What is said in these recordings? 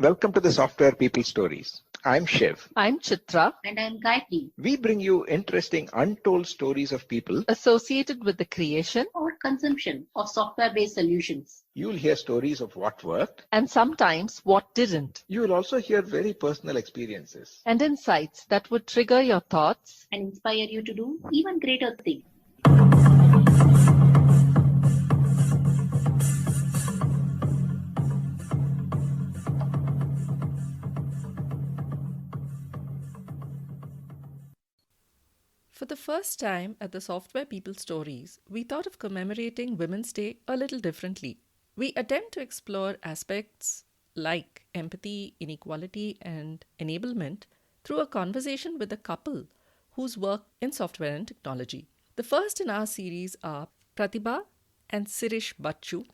Welcome to the Software People Stories. I'm Shiv. I'm Chitra. And I'm Gayatri. We bring you interesting, untold stories of people Associated with the creation Or consumption of software-based solutions. You'll hear stories of what worked, and sometimes what didn't, you will also hear very personal experiences. and insights that would trigger your thoughts And inspire you to do even greater things. For the first time at the Software People Stories, we thought of commemorating Women's Day a little differently. We attempt to explore aspects like empathy, inequality, and enablement through a conversation with a couple whose work in software and technology. The first in our series are Pratibha and Sirish Batchu,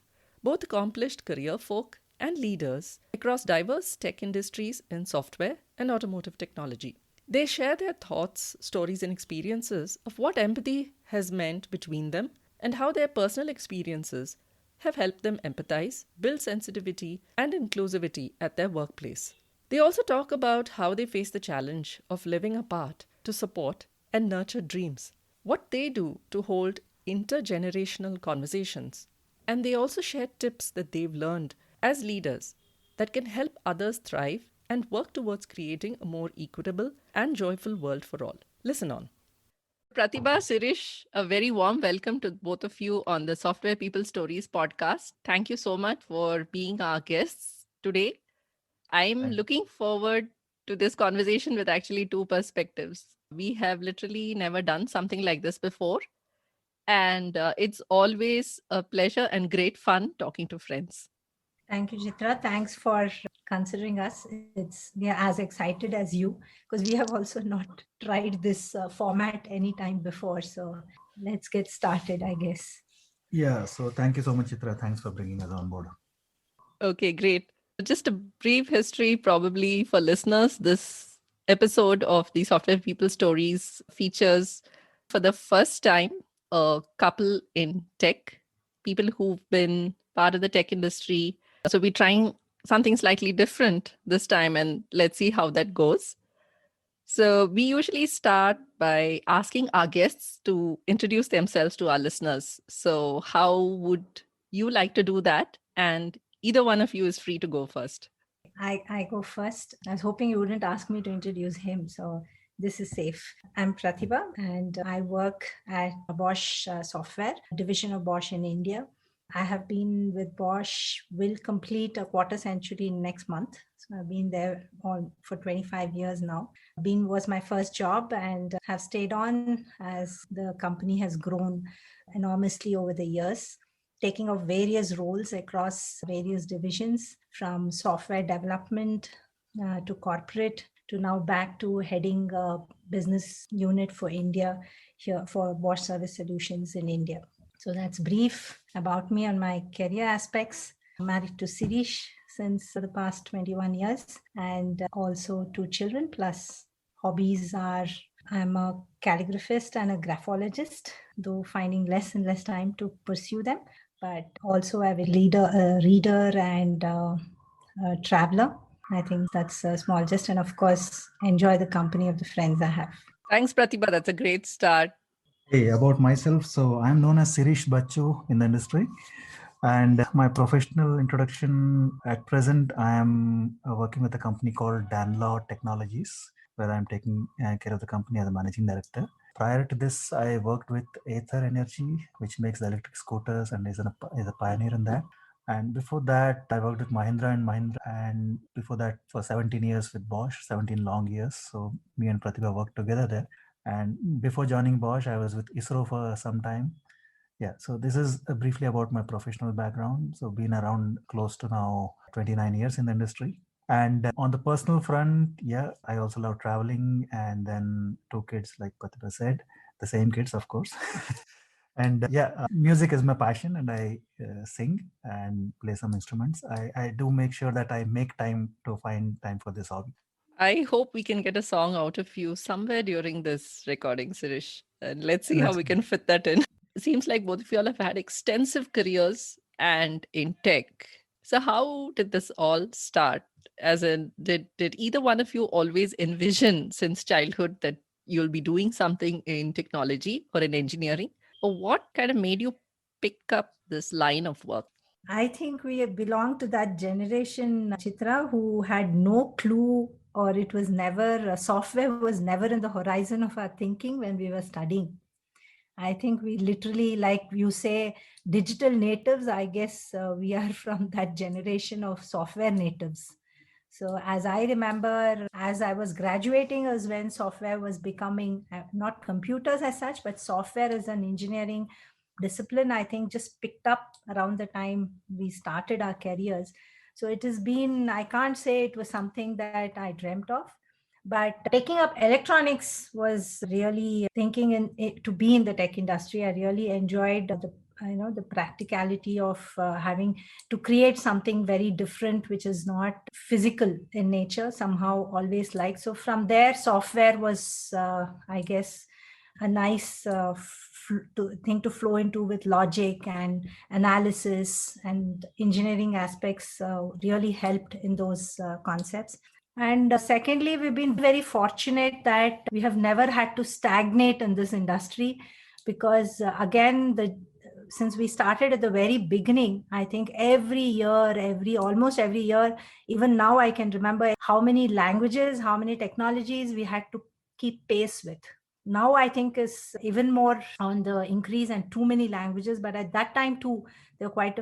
both accomplished career folk and leaders across diverse tech industries in software and automotive technology. They share their thoughts, stories, and experiences of what empathy has meant between them and how their personal experiences have helped them empathize, build sensitivity, and inclusivity at their workplace. They also talk about how they face the challenge of living apart to support and nurture dreams, what they do to hold intergenerational conversations, and they also share tips that they've learned as leaders that can help others thrive and work towards creating a more equitable and joyful world for all. Listen on. Pratibha, Sirish, a very warm welcome to both of you on the Software People Stories podcast. Thank you so much for being our guests today. I'm looking forward to this conversation with actually two perspectives. We have literally never done something like this before, and it's always a pleasure and great fun talking to friends. Thank you, Chitra. Thanks for considering us. We are as excited as you because we have also not tried this format anytime before. So let's get started, I guess. Yeah, so thank you so much, Chitra. Thanks for bringing us on board. Okay, great. Just a brief history, probably for listeners. This episode of the Software People Stories features, for the first time, a couple in tech, people who've been part of the tech industry. So we're trying something slightly different this time, and let's see how that goes. So we usually start by asking our guests to introduce themselves to our listeners. So how would you like to do that? And either one of you is free to go first. I go first. I was hoping you wouldn't ask me to introduce him. So this is safe. I'm Pratibha and I work at Bosch Software, division of Bosch in India. I have been with Bosch, will complete a quarter century next month. So I've been there for 25 years now. Was my first job and have stayed on as the company has grown enormously over the years, taking up various roles across various divisions, from software development to corporate, to now back to heading a business unit for India here for Bosch Service Solutions in India. So that's brief about me and my career aspects. I'm married to Sirish since the past 21 years and also 2 children. Plus hobbies are I'm a calligraphist and a graphologist, though finding less and less time to pursue them. But also I'm a reader and a traveler. I think that's a small gist. And of course, enjoy the company of the friends I have. Thanks, Pratibha. That's a great start. Hey, about myself. So I'm known as Sirish Batchu in the industry. And my professional introduction at present, I am working with a company called Danlaw Technologies, where I'm taking care of the company as a managing director. Prior to this, I worked with Ather Energy, which makes the electric scooters and is a pioneer in that. And before that, I worked with Mahindra and Mahindra. And before that, for 17 years with Bosch, 17 long years. So me and Pratibha worked together there. And before joining Bosch, I was with ISRO for some time. Yeah, so this is briefly about my professional background. So been around close to now 29 years in the industry. And on the personal front, yeah, I also love traveling. And then 2 kids, like Pratibha said, the same kids, of course. And music is my passion, and I sing and play some instruments. I do make sure that I make time to find time for this hobby. I hope we can get a song out of you somewhere during this recording, Sirish. And let's see how we can fit that in. It seems like both of you all have had extensive careers and in tech. So how did this all start? As in, did either one of you always envision since childhood that you'll be doing something in technology or in engineering? Or what kind of made you pick up this line of work? I think we belong to that generation, Chitra, who had no clue, or it was never, software was never in the horizon of our thinking when we were studying. I think we literally, like you say, digital natives. I guess we are from that generation of software natives. So, as I remember, as I was graduating, was when software was becoming not computers as such, but software as an engineering discipline, I think just picked up around the time we started our careers. So, it has been, I can't say it was something that I dreamt of, but taking up electronics was really thinking to be in the tech industry. I really enjoyed the practicality of having to create something very different, which is not physical in nature, somehow always like. So from there, software was, I guess, a nice thing to flow into, with logic and analysis and engineering aspects really helped in those concepts. And secondly, we've been very fortunate that we have never had to stagnate in this industry, because again, since we started at the very beginning, I think almost every year, even now I can remember how many languages, how many technologies we had to keep pace with. Now I think is even more on the increase, and too many languages. But at that time too, there were quite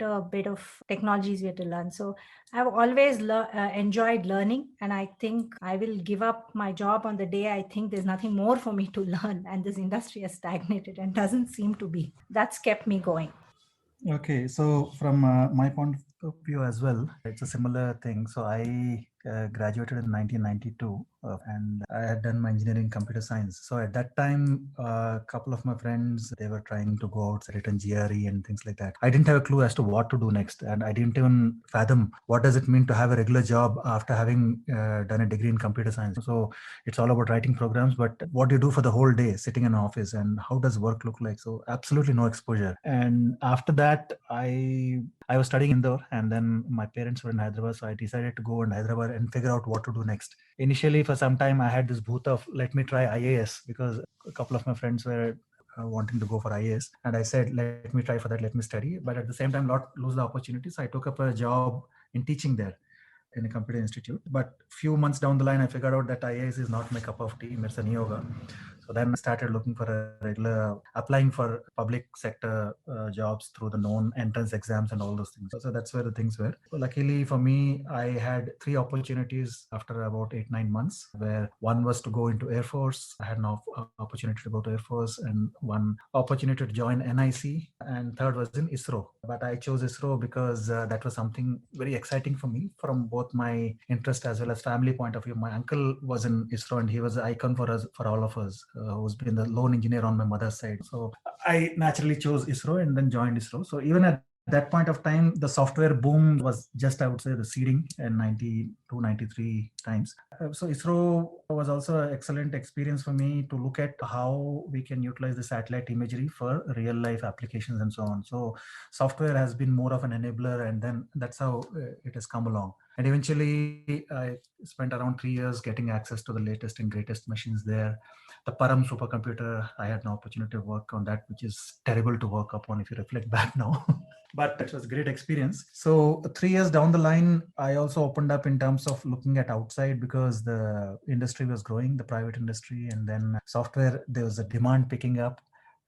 a bit of technologies we had to learn. So I've always enjoyed learning, and I think I will give up my job on the day I think there's nothing more for me to learn, and this industry has stagnated and doesn't seem to be. That's kept me going. Okay, so from my point of view as well, it's a similar thing. So I graduated in 1992 and I had done my engineering computer science. So at that time, a couple of my friends, they were trying to go out, written GRE and things like that. I didn't have a clue as to what to do next, and I didn't even fathom what does it mean to have a regular job after having done a degree in computer science. So it's all about writing programs, but what do you do for the whole day sitting in an office, and how does work look like? So absolutely no exposure. And after that, I was studying Indore, and then my parents were in Hyderabad, so I decided to go in Hyderabad and figure out what to do next. Initially, for some time, I had this booth of let me try IAS, because a couple of my friends were wanting to go for IAS, and I said, let me try for that, let me study, but at the same time not lose the opportunity. So I took up a job in teaching there in a computer institute. But few months down the line, I figured out that IAS is not my cup of tea, it's a yoga. So then I started looking for a regular, applying for public sector jobs through the known entrance exams and all those things. So that's where the things were. So luckily for me, I had 3 opportunities after about 8-9 months, where one was to go into Air Force. I had an opportunity to go to Air Force, and one opportunity to join NIC, and third was in ISRO. But I chose ISRO because that was something very exciting for me from both my interest as well as family point of view. My uncle was in ISRO, and he was an icon for us, for all of us, who's been the lone engineer on my mother's side. So I naturally chose ISRO and then joined ISRO. So even at that point of time, the software boom was just, I would say, the seeding in 92, 93 times. So ISRO was also an excellent experience for me to look at how we can utilize the satellite imagery for real life applications and so on. So software has been more of an enabler, and then that's how it has come along. And eventually I spent around 3 years getting access to the latest and greatest machines there. The Param supercomputer, I had an opportunity to work on that, which is terrible to work upon if you reflect back now. But it was a great experience. So 3 years down the line, I also opened up in terms of looking at outside, because the industry was growing, the private industry, and then software, there was a demand picking up.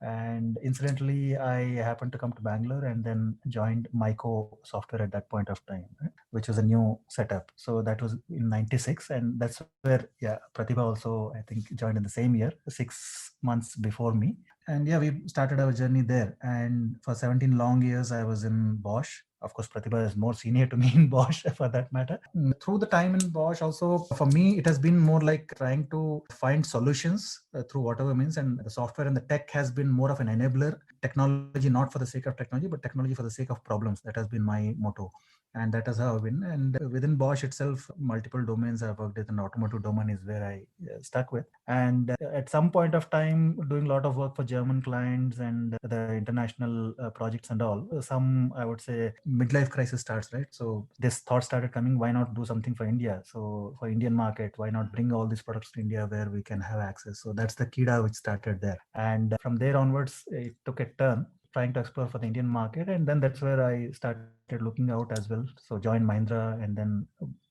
And incidentally, I happened to come to Bangalore and then joined Myco Software at that point of time, which was a new setup. So that was in 96. And that's where, Pratibha also, I think, joined in the same year, 6 months before me. And we started our journey there. And for 17 long years, I was in Bosch. Of course, Pratibha is more senior to me in Bosch for that matter. Through the time in Bosch also, for me, it has been more like trying to find solutions through whatever means. And the software and the tech has been more of an enabler. Technology, not for the sake of technology, but technology for the sake of problems. That has been my motto. And that is how I've been. And within Bosch itself, multiple domains I've worked with. An automotive domain is where I stuck with. And at some point of time, doing a lot of work for German clients and the international projects and all, some, I would say, midlife crisis starts, right? So this thought started coming, why not do something for India? So for Indian market, why not bring all these products to India where we can have access? So that's the Kida which started there. And from there onwards, it took a turn trying to explore for the Indian market. And then that's where I started looking out as well. So joined Mahindra and then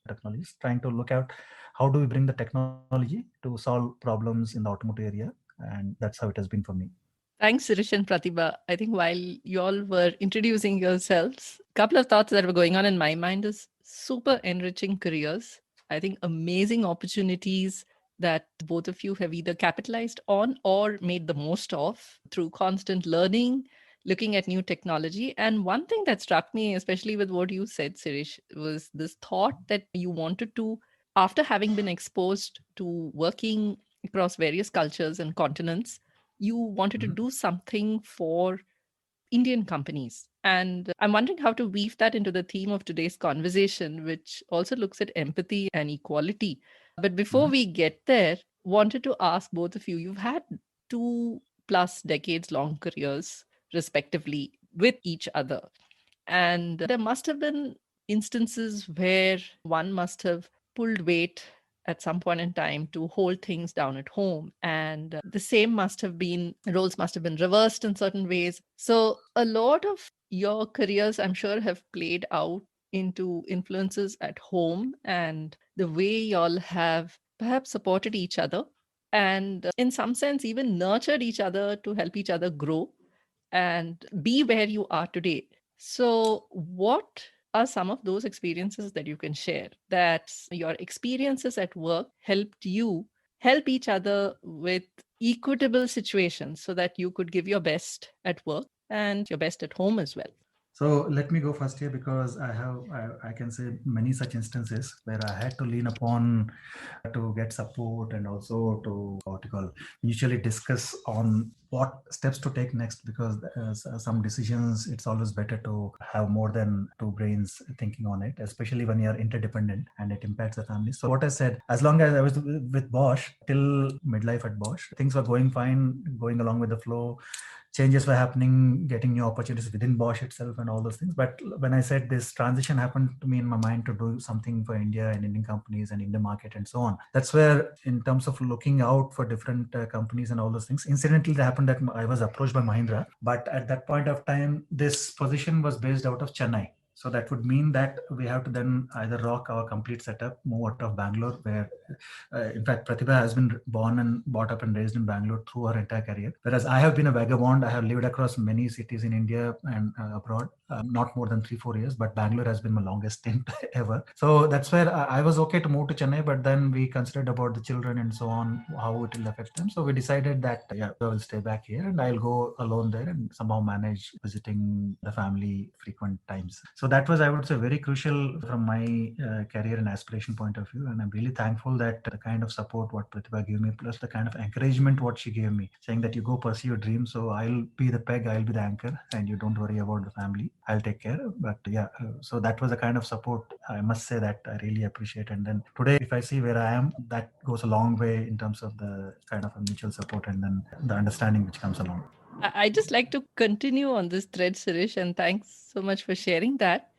technologies, trying to look out how do we bring the technology to solve problems in the automotive area. And that's how it has been for me. Thanks, Sirish and Pratibha. I think while you all were introducing yourselves, a couple of thoughts that were going on in my mind is super enriching careers. I think amazing opportunities that both of you have either capitalized on or made the most of through constant learning, looking at new technology. And one thing that struck me, especially with what you said, Sirish, was this thought that you wanted to, after having been exposed to working across various cultures and continents, you wanted to do something for Indian companies. And I'm wondering how to weave that into the theme of today's conversation, which also looks at empathy and equality. But before we get there, wanted to ask both of you, you've had 2+ decades long careers, respectively, with each other. And there must have been instances where one must have pulled weight at some point in time to hold things down at home. And the same must have been, roles must have been reversed in certain ways. So a lot of your careers, I'm sure, have played out into influences at home and the way y'all have perhaps supported each other and in some sense even nurtured each other to help each other grow and be where you are today. So, what are some of those experiences that you can share that your experiences at work helped you help each other with equitable situations so that you could give your best at work and your best at home as well? So let me go first here because I can say many such instances where I had to lean upon to get support and also to what you call mutually discuss on what steps to take next, because some decisions it's always better to have more than two brains thinking on it, especially when you're interdependent and it impacts the family. So what I said, as long as I was with Bosch till midlife at Bosch, things were going fine, going along with the flow. Changes were happening, getting new opportunities within Bosch itself and all those things. But when I said this transition happened to me in my mind to do something for India and Indian companies and Indian market and so on, that's where in terms of looking out for different companies and all those things, incidentally it happened that I was approached by Mahindra. But at that point of time, this position was based out of Chennai. So that would mean that we have to then either rock our complete setup, move out of Bangalore, where in fact, Pratibha has been born and brought up and raised in Bangalore through her entire career. Whereas I have been a vagabond. I have lived across many cities in India and abroad, not more than 3-4 years, but Bangalore has been my longest stint ever. So that's where I was okay to move to Chennai, but then we considered about the children and so on, how it will affect them. So we decided that, I will stay back here and I'll go alone there and somehow manage visiting the family frequent times. So that was, I would say, very crucial from my career and aspiration point of view. And I'm really thankful that the kind of support what Pratibha gave me, plus the kind of encouragement what she gave me, saying that you go pursue your dream. So I'll be the peg, I'll be the anchor, and you don't worry about the family. I'll take care. But so that was the kind of support I must say that I really appreciate. And then today, if I see where I am, that goes a long way in terms of the kind of a mutual support and then the understanding which comes along. I just like to continue on this thread, Sirish, and thanks so much for sharing that.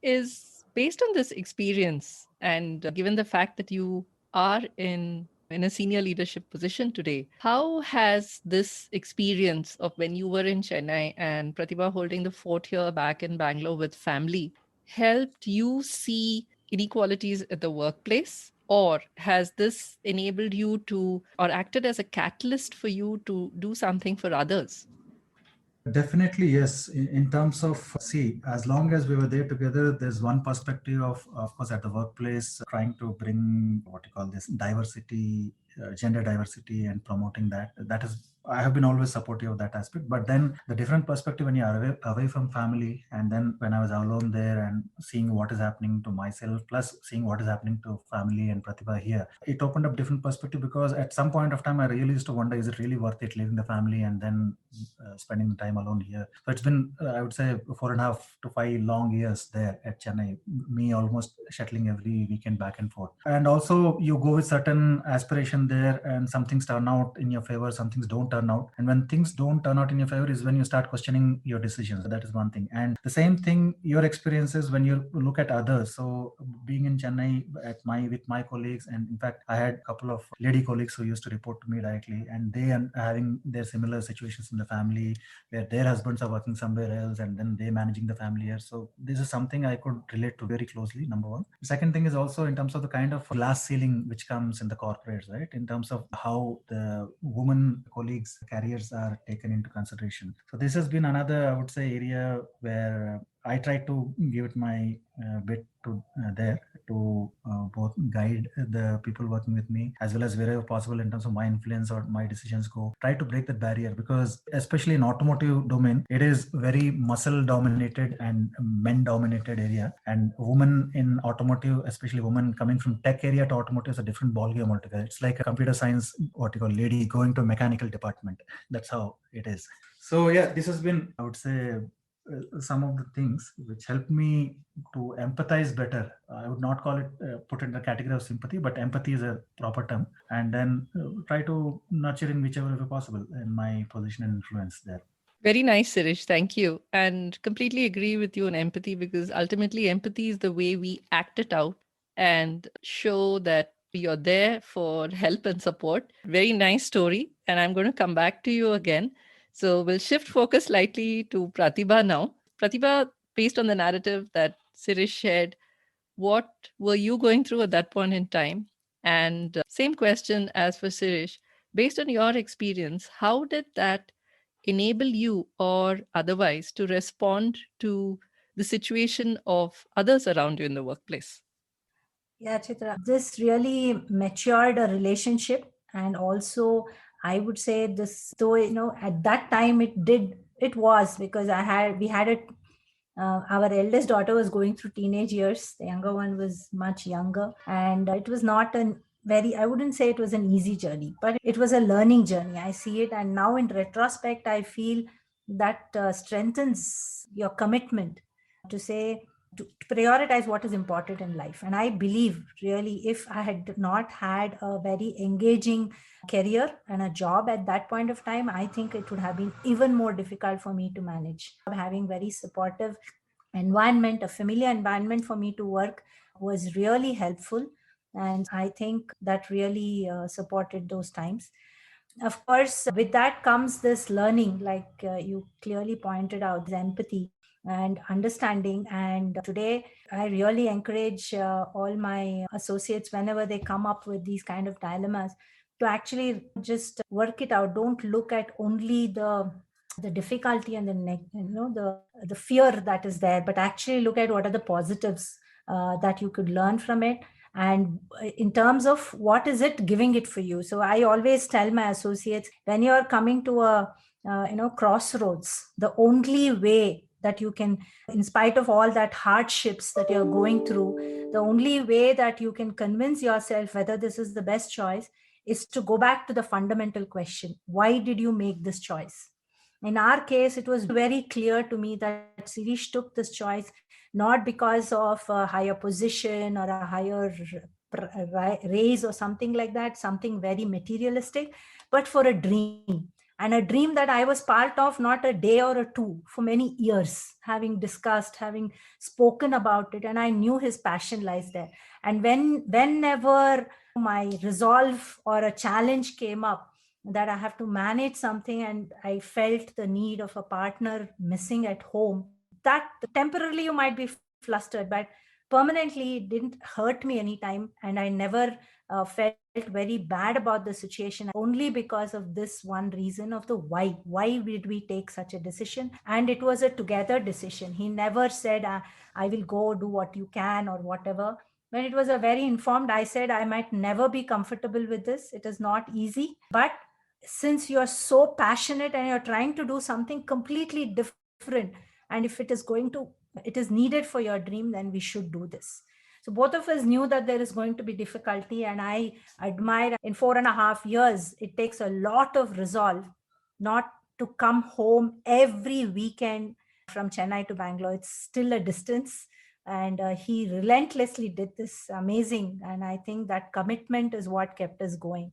Is based on this experience, and given the fact that you are in a senior leadership position today, how has this experience of when you were in Chennai and Pratibha holding the fort here back in Bangalore with family helped you see inequalities at the workplace? Or has this enabled you to, or acted as a catalyst for you to do something for others? Definitely, yes. In terms of, see, as long as we were there together, there's one perspective of course, at the workplace, trying to bring what you call this diversity gender diversity and promoting that. That is, I have been always supportive of that aspect. But then the different perspective when you are away from family, and then when I was alone there and seeing what is happening to myself, plus seeing what is happening to family and Pratibha here, it opened up different perspective, because at some point of time I really used to wonder, is it really worth it leaving the family and then spending the time alone here? So it's been, I would say, 4.5 to 5 long years there at Chennai, me almost shuttling every weekend back and forth. And also you go with certain aspiration there, and some things turn out in your favor, some things don't turn out. And when things don't turn out in your favor is when you start questioning your decisions. That is one thing. And the same thing, your experiences when you look at others. So being in Chennai with my colleagues, and in fact I had a couple of lady colleagues who used to report to me directly, and they are having their similar situations in the family where their husbands are working somewhere else and then they managing the family here. So this is something I could relate to very closely, number one. The second thing is also in terms of the kind of glass ceiling which comes in the corporates, right? In terms of how the women colleagues' careers are taken into consideration. So this has been another, I would say, area where I try to give it my bit to there to both guide the people working with me, as well as wherever possible in terms of my influence or my decisions go, try to break that barrier, because especially in automotive domain, it is very muscle dominated and men dominated area, and women in automotive, especially women coming from tech area to automotive, is a different ballgame altogether. It's like a computer science, what you call, lady going to a mechanical department. That's how it is. So yeah, this has been, I would say, some of the things which helped me to empathize better. I would not call it put in the category of sympathy, but empathy is a proper term. And then try to nurture in whichever way possible in my position and influence there. Very nice, Sirish. Thank you. And completely agree with you on empathy, because ultimately empathy is the way we act it out and show that you're there for help and support. Very nice story. And I'm going to come back to you again. So we'll shift focus slightly to Pratibha now. Pratibha, based on the narrative that Sirish shared, what were you going through at that point in time? And same question as for Sirish. Based on your experience, how did that enable you or otherwise to respond to the situation of others around you in the workplace? Yeah, Chitra, this really matured a relationship. And also, I would say this, though, at that time it was because we had it. Our eldest daughter was going through teenage years. The younger one was much younger. And it was not I wouldn't say it was an easy journey, but it was a learning journey. I see it. And now in retrospect, I feel that strengthens your commitment to say, to prioritize what is important in life. And I believe really, if I had not had a very engaging career and a job at that point of time, I think it would have been even more difficult for me to manage. Having very supportive environment, a familiar environment for me to work was really helpful. And I think that really supported those times. Of course, with that comes this learning, like you clearly pointed out, this empathy and understanding. And today, I really encourage all my associates, whenever they come up with these kind of dilemmas, to actually just work it out. Don't look at only the difficulty and the fear that is there, but actually look at what are the positives that you could learn from it, and in terms of what is it giving it for you. So I always tell my associates, when you're coming to a crossroads, the only way that you can, in spite of all that hardships that you're going through, the only way that you can convince yourself whether this is the best choice is to go back to the fundamental question: why did you make this choice? In our case, it was very clear to me that Sirish took this choice not because of a higher position or a higher raise or something like that, something very materialistic, but for a dream. And a dream that I was part of, not a day or a two, for many years, having discussed, having spoken about it. And I knew his passion lies there. And whenever my resolve or a challenge came up, that I have to manage something, and I felt the need of a partner missing at home, that temporarily you might be flustered, but permanently. It didn't hurt me anytime, and I never felt very bad about the situation, only because of this one reason of the why. Why did we take such a decision? And it was a together decision. He never said, I will go do what you can or whatever. When it was a very informed, I said, I might never be comfortable with this. It is not easy. But since you're so passionate and you're trying to do something completely different, and if it is needed for your dream, then we should do this. So both of us knew that there is going to be difficulty, and I admire in 4.5 years, it takes a lot of resolve not to come home every weekend from Chennai to Bangalore. It's still a distance. And he relentlessly did this amazing. And I think that commitment is what kept us going.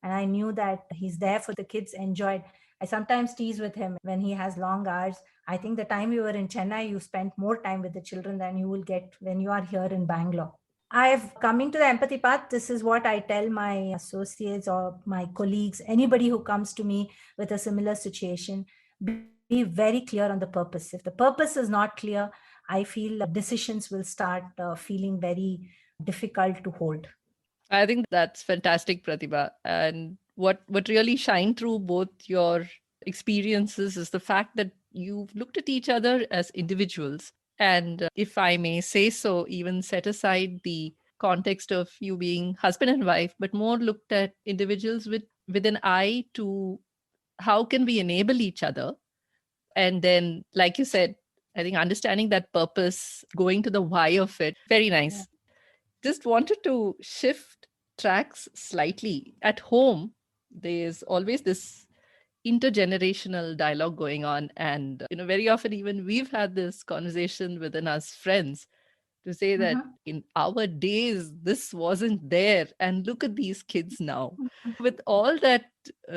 And I knew that he's there for the kids, enjoyed. I sometimes tease with him when he has long hours. I think the time you were in Chennai, you spent more time with the children than you will get when you are here in Bangalore. I've coming to the empathy path. This is what I tell my associates or my colleagues, anybody who comes to me with a similar situation, be very clear on the purpose. If the purpose is not clear, I feel decisions will start feeling very difficult to hold. I think that's fantastic, Pratibha. And what really shined through both your experiences is the fact that you've looked at each other as individuals. And if I may say so, even set aside the context of you being husband and wife, but more looked at individuals with an eye to how can we enable each other. And then, like you said, I think understanding that purpose, going to the why of it, very nice. Yeah. Just wanted to shift tracks slightly. At home, there's always this intergenerational dialogue going on. And, very often even we've had this conversation within us friends to say that in our days, this wasn't there. And look at these kids now. With all that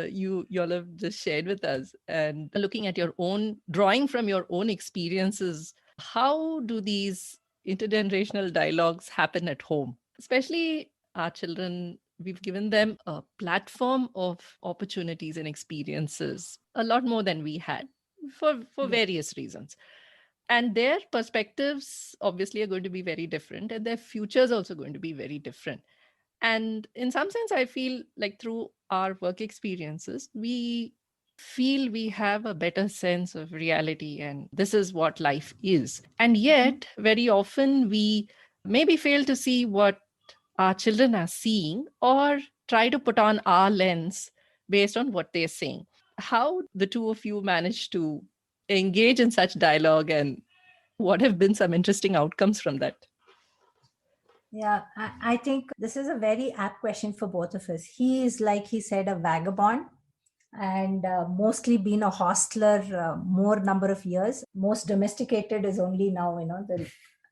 you all have just shared with us, and looking at your own, drawing from your own experiences, how do these intergenerational dialogues happen at home? Especially our children, we've given them a platform of opportunities and experiences, a lot more than we had for various reasons. And their perspectives obviously are going to be very different, and their futures also going to be very different. And in some sense, I feel like through our work experiences, we feel we have a better sense of reality, and this is what life is. And yet, very often, we maybe fail to see what our children are seeing, or try to put on our lens based on what they're saying. How the two of you manage to engage in such dialogue, and what have been some interesting outcomes from that? Yeah, I think this is a very apt question for both of us. He is, like he said, a vagabond, and mostly been a hostler more number of years. Most domesticated is only now,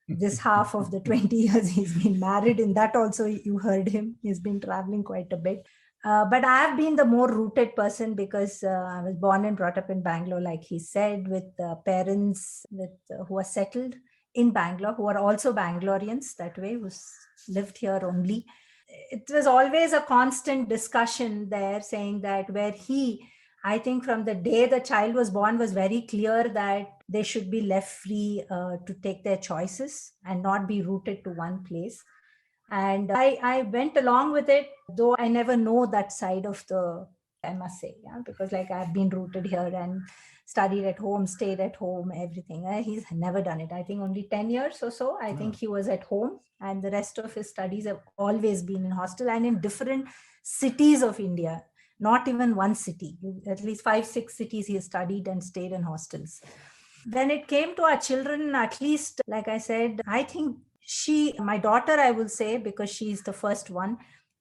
this half of the 20 years he's been married. In that also, you heard him. He's been traveling quite a bit. But I have been the more rooted person because I was born and brought up in Bangalore, like he said, with parents who are settled in Bangalore, who are also Bangaloreans that way, who lived here only. It was always a constant discussion there, saying that I think from the day the child was born, was very clear that they should be left free to take their choices and not be rooted to one place. And I went along with it, though I never know that side of I must say, because like I've been rooted here and studied at home, stayed at home, everything. He's never done it. I think only 10 years or so. I think he was at home, and the rest of his studies have always been in hostel and in different cities of India. Not even one city, at least 5-6 cities he has studied and stayed in hostels. When it came to our children, at least, like I said, I think my daughter, I will say, because she's the first one,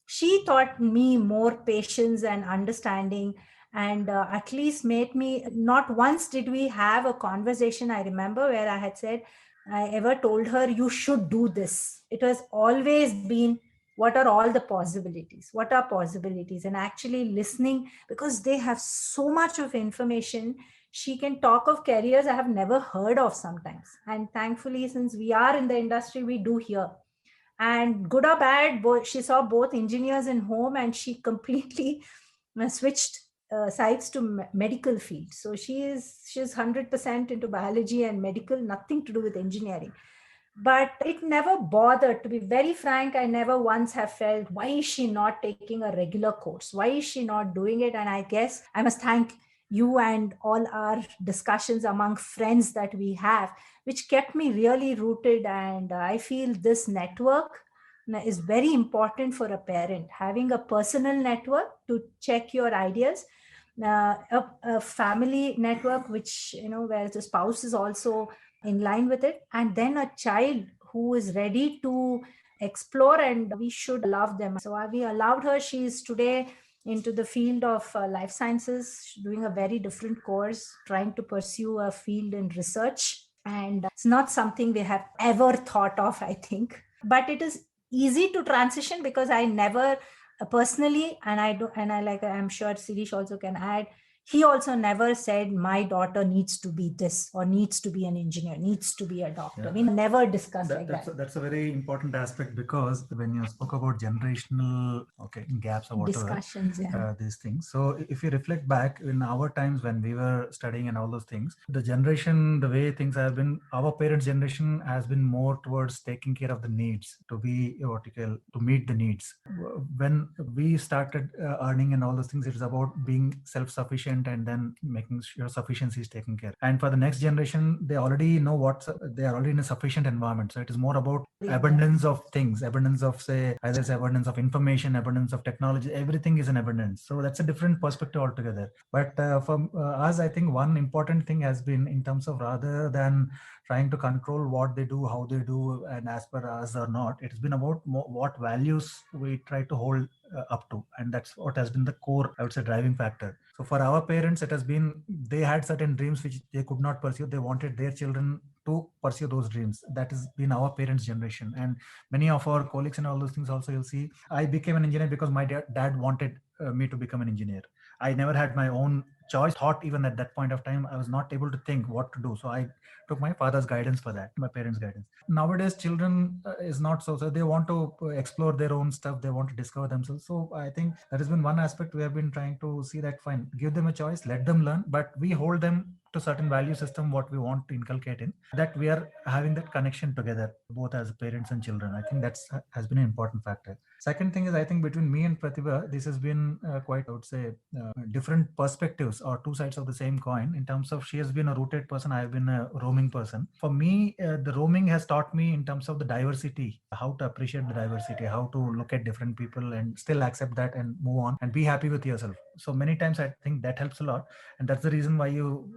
she taught me more patience and understanding, and at least made me, not once did we have a conversation, I remember, where I ever told her, you should do this. It has always been, what are all the possibilities? What are possibilities? And actually listening, because they have so much of information. She can talk of careers I have never heard of sometimes. And thankfully, since we are in the industry, we do hear. And good or bad, she saw both engineers in home, and she completely switched sides to medical field. So she's 100% into biology and medical, nothing to do with engineering. But it never bothered. To be very frank, I never once have felt, why is she not taking a regular course? Why is she not doing it? And I guess I must thank you and all our discussions among friends that we have, which kept me really rooted. And I feel this network is very important for a parent, having a personal network to check your ideas, a family network which, where the spouse is also in line with it, and then a child who is ready to explore, and we should love them. So we allowed her. She is today into the field of life sciences, doing a very different course, trying to pursue a field in research. And it's not something we have ever thought of, I think. But it is easy to transition because I never personally, and I do, and I like, I'm sure Sirish also can add, he also never said my daughter needs to be this or needs to be an engineer, needs to be a doctor. Yeah. We never discussed that. That's a very important aspect, because when you spoke about generational gaps or whatever, discussions, these things. So if you reflect back in our times when we were studying and all those things, the generation, the way things have been, our parents' generation has been more towards taking care of the needs, to be to meet the needs. When we started earning and all those things, it's about being self-sufficient and then making sure sufficiency is taken care. And for the next generation, they already know they are already in a sufficient environment. So it is more about abundance of things, abundance of, say, either it's abundance of information, abundance of technology, everything is an abundance. So that's a different perspective altogether. But for us, I think one important thing has been, in terms of, rather than trying to control what they do, how they do, and as per us or not, it has been about what values we try to hold up to. And that's what has been the core, I would say, driving factor. So for our parents, it has been, they had certain dreams which they could not pursue. They wanted their children to pursue those dreams. That has been our parents' generation. And many of our colleagues and all those things also, you'll see, I became an engineer because my dad wanted me to become an engineer. I never had my own choice, thought. Even at that point of time, I was not able to think what to do. So I took my father's guidance for that, my parents' guidance. Nowadays, children is not so. So they want to explore their own stuff. They want to discover themselves. So I think that has been one aspect we have been trying to see, that fine, give them a choice, let them learn, but we hold them to certain value system, what we want to inculcate in, that we are having that connection together, both as parents and children. I think that's has been an important factor. Second thing is, I think between me and Pratibha, this has been quite, I would say, different perspectives or two sides of the same coin, in terms of she has been a rooted person, I have been a roaming person. For me, the roaming has taught me in terms of the diversity, how to appreciate the diversity, how to look at different people and still accept that and move on and be happy with yourself. So many times I think that helps a lot. And that's the reason why you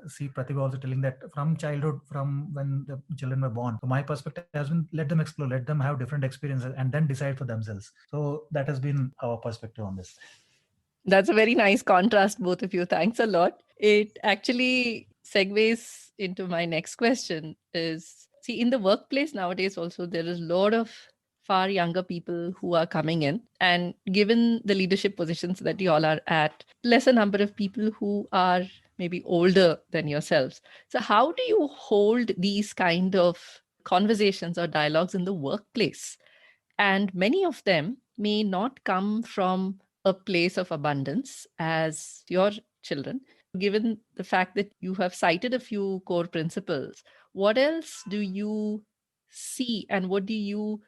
see Pratibha also telling that from childhood, from when the children were born. So my perspective has been, let them explore, let them have different experiences and then decide for themselves. So that has been our perspective on this. That's a very nice contrast, both of you. Thanks a lot. It actually segues into my next question is, see, in the workplace nowadays also, there is a lot of far younger people who are coming in. And given the leadership positions that you all are at, lesser number of people who are maybe older than yourselves. So how do you hold these kind of conversations or dialogues in the workplace? And many of them may not come from a place of abundance as your children. Given the fact that you have cited a few core principles, what else do you see and what do you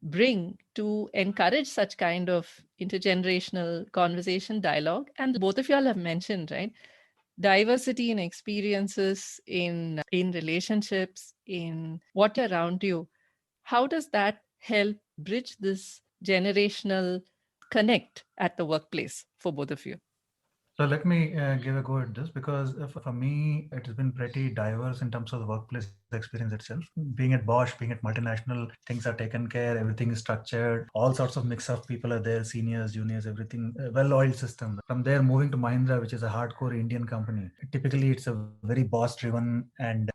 bring to encourage such kind of intergenerational conversation, dialogue? And both of you all have mentioned, right, diversity in experiences, in relationships, in what around you. How does that help bridge this generational connect at the workplace for both of you? So let me give a go at this, because for me, it has been pretty diverse in terms of the workplace experience itself. Being at Bosch, being at multinational, things are taken care, everything is structured, all sorts of mix of people are there, seniors, juniors, everything, well-oiled system. From there, moving to Mahindra, which is a hardcore Indian company. Typically, it's a very boss-driven and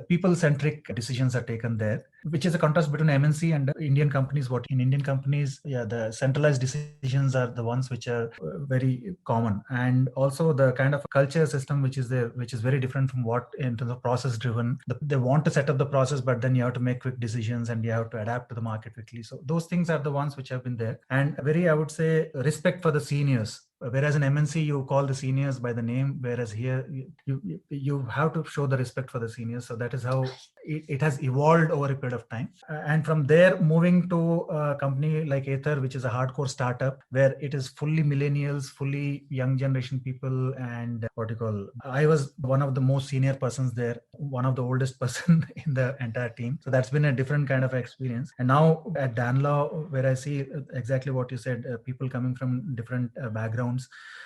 people-centric decisions are taken there, which is a contrast between MNC and Indian companies. What in Indian companies, the centralized decisions are the ones which are very common. And also the kind of culture system which is there, which is very different from what in terms of process driven. They want to set up the process, but then you have to make quick decisions and you have to adapt to the market quickly. So those things are the ones which have been there. And very, I would say, respect for the seniors Whereas in MNC, you call the seniors by the name, whereas here you have to show the respect for the seniors. So that is how it has evolved over a period of time. And from there, moving to a company like Aether, which is a hardcore startup, where it is fully millennials, fully young generation people, and I was one of the most senior persons there, one of the oldest person in the entire team. So that's been a different kind of experience. And now at Danlaw, where I see exactly what you said, people coming from different backgrounds,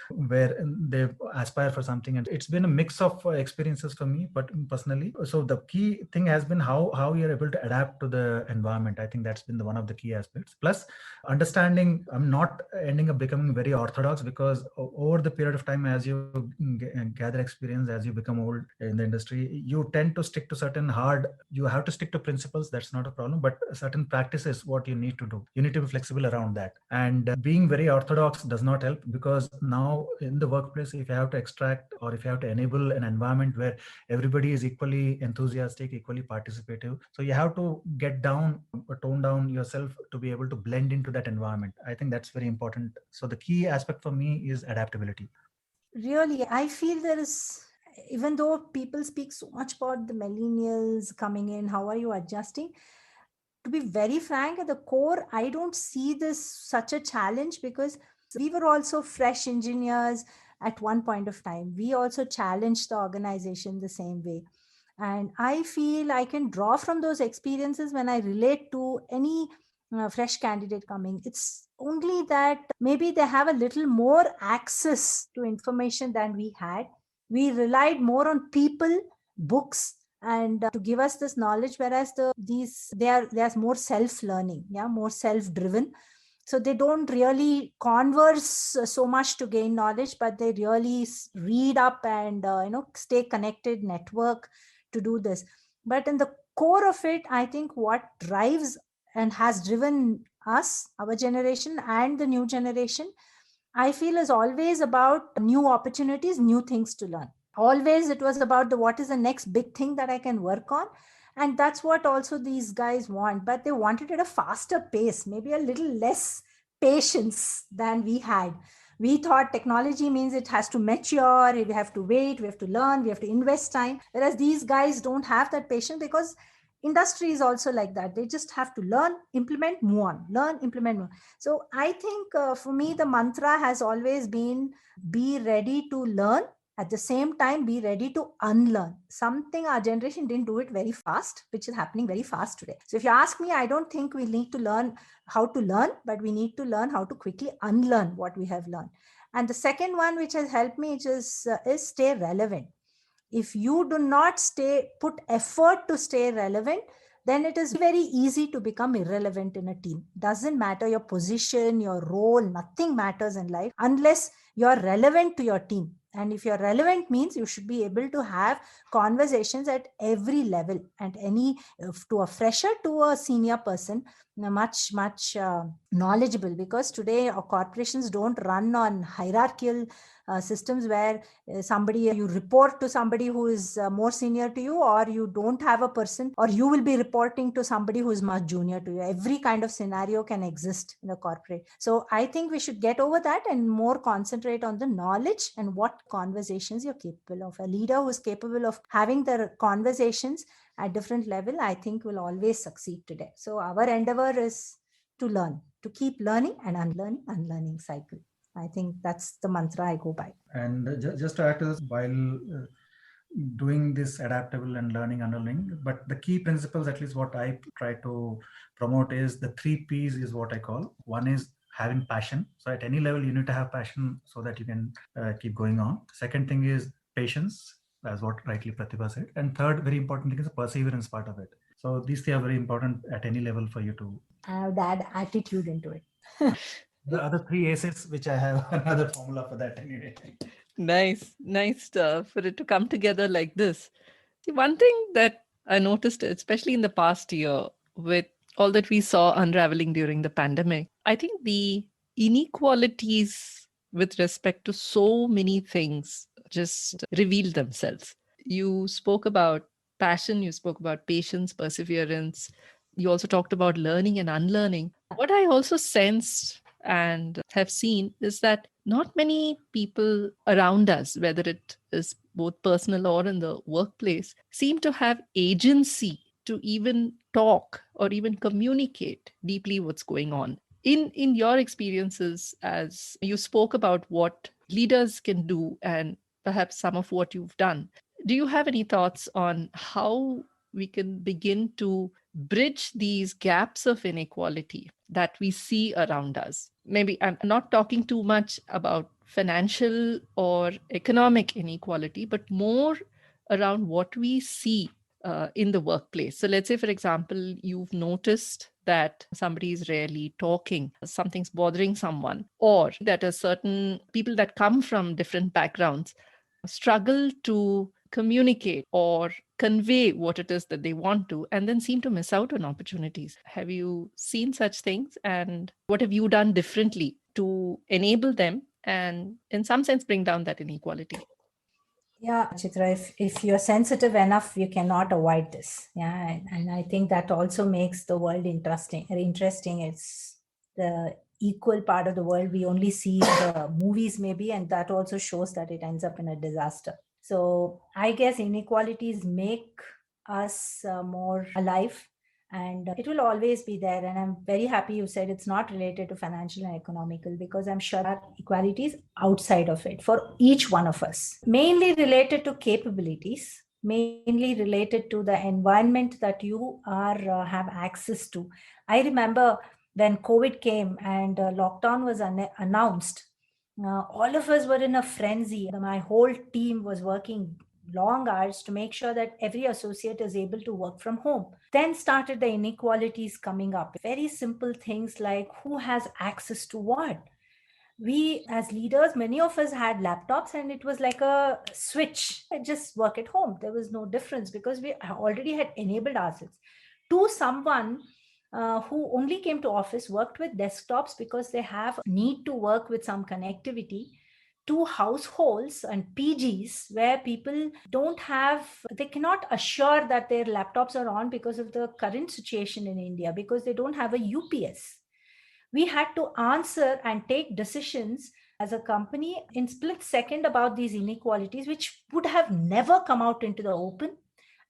where they aspire for something, and it's been a mix of experiences for me, but personally. So the key thing has been how you're able to adapt to the environment. I think that's been one of the key aspects. Plus, understanding I'm not ending up becoming very orthodox, because over the period of time, as you gather experience, as you become old in the industry, you tend to stick to you have to stick to principles. That's not a problem, but certain practices, what you need to do, you need to be flexible around that. And being very orthodox does not help, because now in the workplace, if you have to extract, or if you have to enable an environment where everybody is equally enthusiastic, equally participative, so you have to tone down yourself to be able to blend into that environment. I think that's very important. So the key aspect for me is adaptability. Really, I feel there is, even though people speak so much about the millennials coming in, how are you adjusting? To be very frank, at the core, I don't see this such a challenge, because we were also fresh engineers at one point of time. We also challenged the organization the same way. And I feel I can draw from those experiences when I relate to any fresh candidate coming. It's only that maybe they have a little more access to information than we had. We relied more on people, books, and to give us this knowledge, whereas they're more self-learning, more self-driven. So they don't really converse so much to gain knowledge, but they really read up and stay connected, network to do this. But in the core of it, I think what drives and has driven us, our generation and the new generation, I feel is always about new opportunities, new things to learn. Always it was about what is the next big thing that I can work on. And that's what also these guys want, but they want it at a faster pace, maybe a little less patience than we had. We thought technology means it has to mature, we have to wait, we have to learn, we have to invest time. Whereas these guys don't have that patience, because industry is also like that. They just have to learn, implement, move on, learn, implement, move on. So I think for me, the mantra has always been be ready to learn. At the same time, be ready to unlearn. Something our generation didn't do it very fast, which is happening very fast today. So if you ask me, I don't think we need to learn how to learn, but we need to learn how to quickly unlearn what we have learned. And the second one, which has helped me, is stay relevant. If you do not put effort to stay relevant, then it is very easy to become irrelevant in a team. Doesn't matter your position, your role, nothing matters in life unless you're relevant to your team. And if you're relevant means you should be able to have conversations at every level, and to a fresher to a senior person, much knowledgeable, because today our corporations don't run on hierarchical systems where you report to somebody who is more senior to you, or you don't have a person, or you will be reporting to somebody who is much junior to you. Every kind of scenario can exist in the corporate. So I think we should get over that and more concentrate on the knowledge and what conversations you're capable of. A leader who is capable of having the conversations at different level, I think will always succeed today. So our endeavor is to learn, to keep learning and unlearning cycle. I think that's the mantra I go by. And just to add to this, while doing this adaptable and learning, unlearning, but the key principles, at least what I try to promote, is the 3 P's is what I call. One is having passion. So at any level, you need to have passion so that you can keep going on. Second thing is patience, as what rightly Pratibha said. And third, very important thing is the perseverance part of it. So these 3 are very important at any level for you to add attitude into it. The other 3 aces, which I have another formula for that anyway. Nice for it to come together like this. The one thing that I noticed, especially in the past year, with all that we saw unraveling during the pandemic, I think the inequalities with respect to so many things just revealed themselves. You spoke about passion, you spoke about patience, perseverance. You also talked about learning and unlearning. What I also sensed and have seen is that Not many people around us, whether it is both personal or in the workplace, seem to have agency to even talk or even communicate deeply what's going on. In your experiences, as you spoke about what leaders can do and perhaps some of what you've done, do you have any thoughts on how we can begin to bridge these gaps of inequality that we see around us? Maybe I'm not talking too much about financial or economic inequality, but more around what we see in the workplace. So let's say, for example, you've noticed that somebody is rarely talking, something's bothering someone, or that a certain people that come from different backgrounds struggle to communicate or convey what it is that they want to, and then seem to miss out on opportunities. Have you seen such things? And what have you done differently to enable them and, in some sense, bring down that inequality? Yeah, Chitra, if you're sensitive enough, you cannot avoid this. Yeah, and I think that also makes the world interesting. It's the equal part of the world we only see in the movies, maybe, and that also shows that it ends up in a disaster. So I guess inequalities make us more alive, and it will always be there. And I'm very happy you said it's not related to financial and economical, because I'm sure there are equalities outside of it for each one of us, mainly related to capabilities, mainly related to the environment that you are have access to. I remember when COVID came and lockdown was announced, all of us were in a frenzy. My whole team was working long hours to make sure that every associate is able to work from home. Then started the inequalities coming up. Very simple things like who has access to what. We as leaders, many of us had laptops, and it was like a switch. I just work at home. There was no difference because we already had enabled ourselves. To someone who only came to office, worked with desktops because they have need to work with some connectivity, to households and PGs where people don't have, they cannot assure that their laptops are on because of the current situation in India, because they don't have a UPS. We had to answer and take decisions as a company in split second about these inequalities, which would have never come out into the open.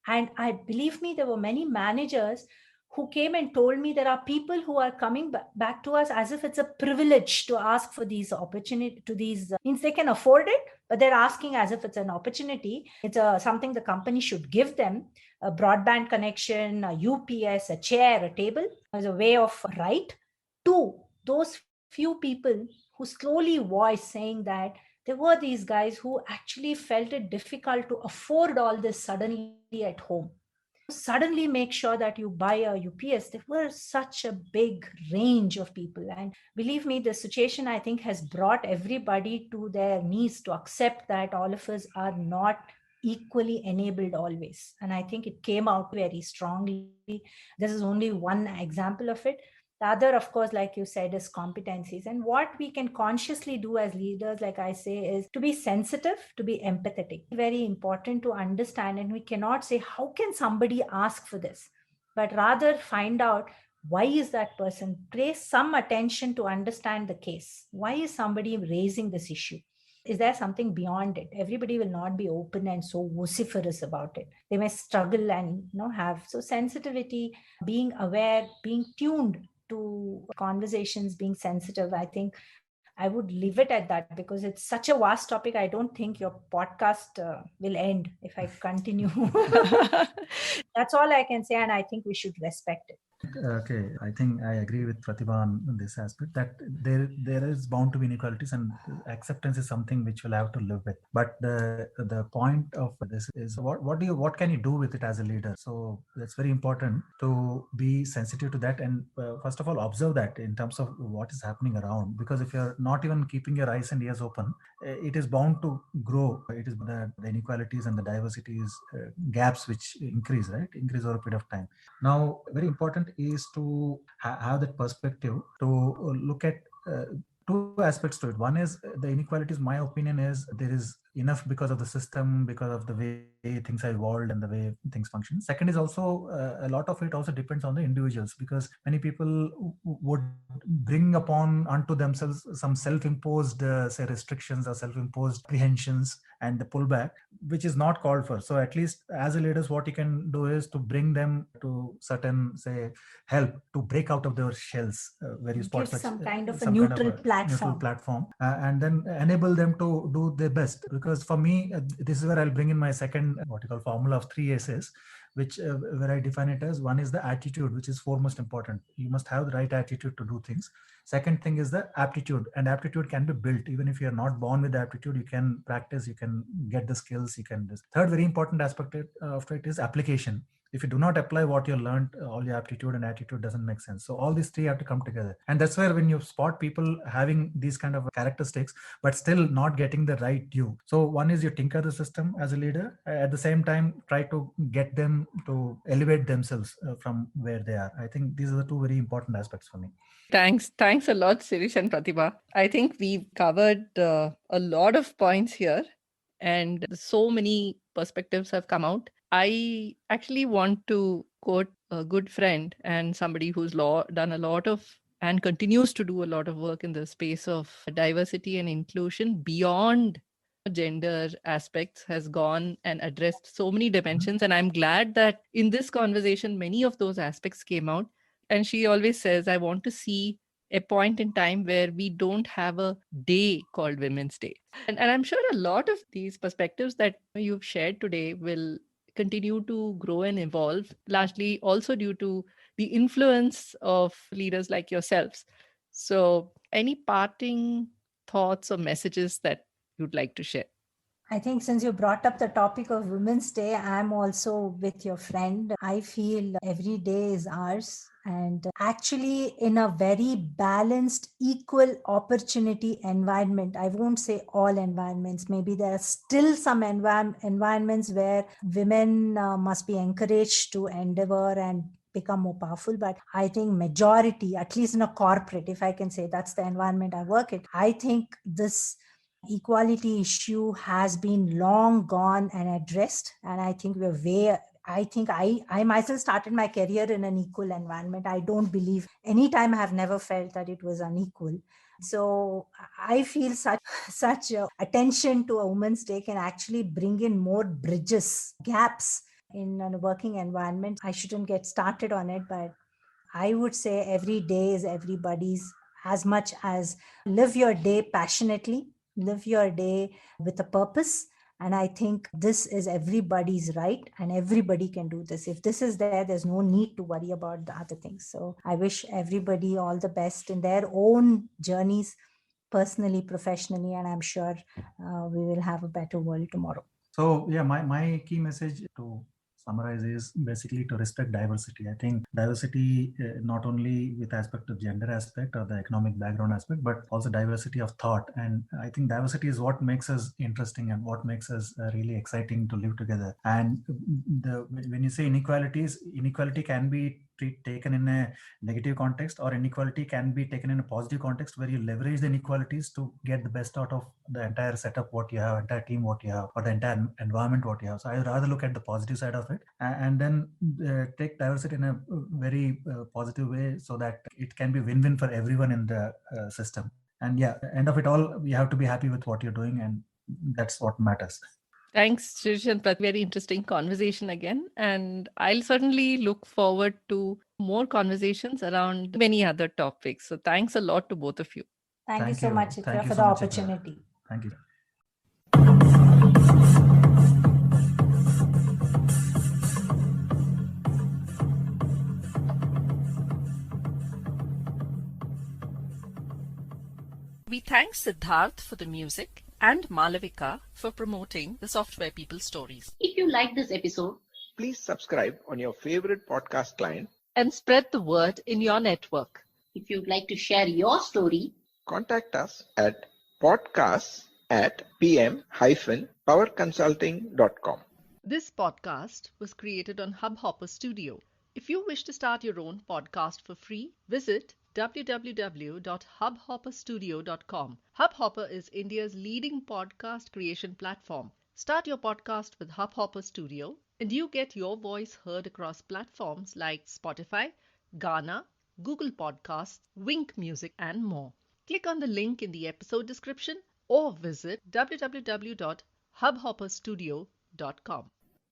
And I believe me, there were many managers who came and told me there are people who are coming back to us as if it's a privilege to ask for these opportunity to these means they can afford it, but they're asking as if it's an opportunity. It's something the company should give them, a broadband connection, a UPS, a chair, a table as a way of right. To those few people who slowly voiced saying that there were these guys who actually felt it difficult to afford all this suddenly at home. Suddenly make sure that you buy a UPS. There were such a big range of people. And believe me, the situation, I think, has brought everybody to their knees to accept that all of us are not equally enabled always. And I think it came out very strongly. This is only one example of it. The other, of course, like you said, is competencies. And what we can consciously do as leaders, like I say, is to be sensitive, to be empathetic. Very important to understand. And we cannot say, how can somebody ask for this? But rather find out, why is that person? Place some attention to understand the case. Why is somebody raising this issue? Is there something beyond it? Everybody will not be open and so vociferous about it. They may struggle and have. So sensitivity, being aware, being tuned to conversations, being sensitive, I think I would leave it at that, because it's such a vast topic. I don't think your podcast will end if I continue. That's all I can say, and I think we should respect it. Okay, I think I agree with Pratibha on this aspect, that there is bound to be inequalities, and acceptance is something which we'll have to live with. But the point of this is what can you do with it as a leader? So that's very important to be sensitive to that, and first of all observe that in terms of what is happening around. Because if you're not even keeping your eyes and ears open, it is bound to grow. It is the inequalities and the diversities gaps which increase over a period of time. Now, very important is to have that perspective to look at two aspects to it. One is the inequalities, my opinion is there is enough because of the system, because of the way things are evolved and the way things function. Second is also a lot of it also depends on the individuals, because many people would bring upon unto themselves some self-imposed say restrictions or self-imposed apprehensions and the pullback, which is not called for. So at least as a leaders, what you can do is to bring them to certain, say, help to break out of their shells where you spot Give such some kind of a some neutral kind of platform. neutral platform and then enable them to do their best. Because for me, this is where I'll bring in my second what you call formula of 3 S's, which where I define it as: one is the attitude, which is foremost important. You must have the right attitude to do things. Second thing is the aptitude, and aptitude can be built. Even if you are not born with the aptitude, you can practice, you can get the skills, you can. Third very important aspect of it is application. If you do not apply what you learned, all your aptitude and attitude doesn't make sense. So all these three have to come together. And that's where when you spot people having these kind of characteristics, but still not getting the right due. So one is you tinker the system as a leader. At the same time, try to get them to elevate themselves from where they are. I think these are the two very important aspects for me. Thanks a lot, Sirish and Pratibha. I think we've covered a lot of points here, and so many perspectives have come out. I actually want to quote a good friend and somebody who's done a lot of and continues to do a lot of work in the space of diversity and inclusion beyond gender aspects, has gone and addressed so many dimensions. And I'm glad that in this conversation, many of those aspects came out. And she always says, I want to see a point in time where we don't have a day called Women's Day. And I'm sure a lot of these perspectives that you've shared today will continue to grow and evolve, largely also due to the influence of leaders like yourselves. So, any parting thoughts or messages that you'd like to share? I think since you brought up the topic of Women's Day, I'm also with your friend. I feel every day is ours, and actually in a very balanced, equal opportunity environment. I won't say all environments. Maybe there are still some environments where women must be encouraged to endeavor and become more powerful. But I think majority, at least in a corporate, if I can say that's the environment I work in, I think this equality issue has been long gone and addressed. And I think I myself started my career in an equal environment. I don't believe any time I have never felt that it was unequal. So I feel such attention to a Women's Day can actually bring in more bridges, gaps in a working environment. I shouldn't get started on it, but I would say every day is everybody's. As much as live your day passionately, live your day with a purpose. And I think this is everybody's right, and everybody can do this. If this is there, there's no need to worry about the other things. So I wish everybody all the best in their own journeys, personally, professionally, and I'm sure we will have a better world tomorrow. So yeah, my key message to summarize is basically to respect diversity. I think diversity not only with aspect of gender aspect or the economic background aspect, but also diversity of thought. And I think diversity is what makes us interesting and what makes us really exciting to live together. And when you say inequalities, inequality can be taken in a negative context, or inequality can be taken in a positive context where you leverage the inequalities to get the best out of the entire setup what you have, entire team what you have, or the entire environment what you have. So I would rather look at the positive side of it and then take diversity in a very positive way so that it can be win-win for everyone in the system. And yeah, end of it all, you have to be happy with what you're doing, and that's what matters. Thanks, Sirish and Prat. Very interesting conversation again. And I'll certainly look forward to more conversations around many other topics. So thanks a lot to both of you. Thank you so much, Chitra, for the opportunity. Thank you. We thank Siddharth for the music and Malavika for promoting the Software People Stories. If you like this episode, Please subscribe on your favorite podcast client. And spread the word in your network. if you'd like to share your story, Contact us at podcasts@pm-powerconsulting.com. This podcast was created on Hubhopper Studio. If you wish to start your own podcast for free, visit www.hubhopperstudio.com. Hubhopper is India's leading podcast creation platform. Start your podcast with Hubhopper Studio and you get your voice heard across platforms like Spotify, Ghana, Google Podcasts, Wink Music, and more. Click on the link in the episode description or visit www.hubhopperstudio.com.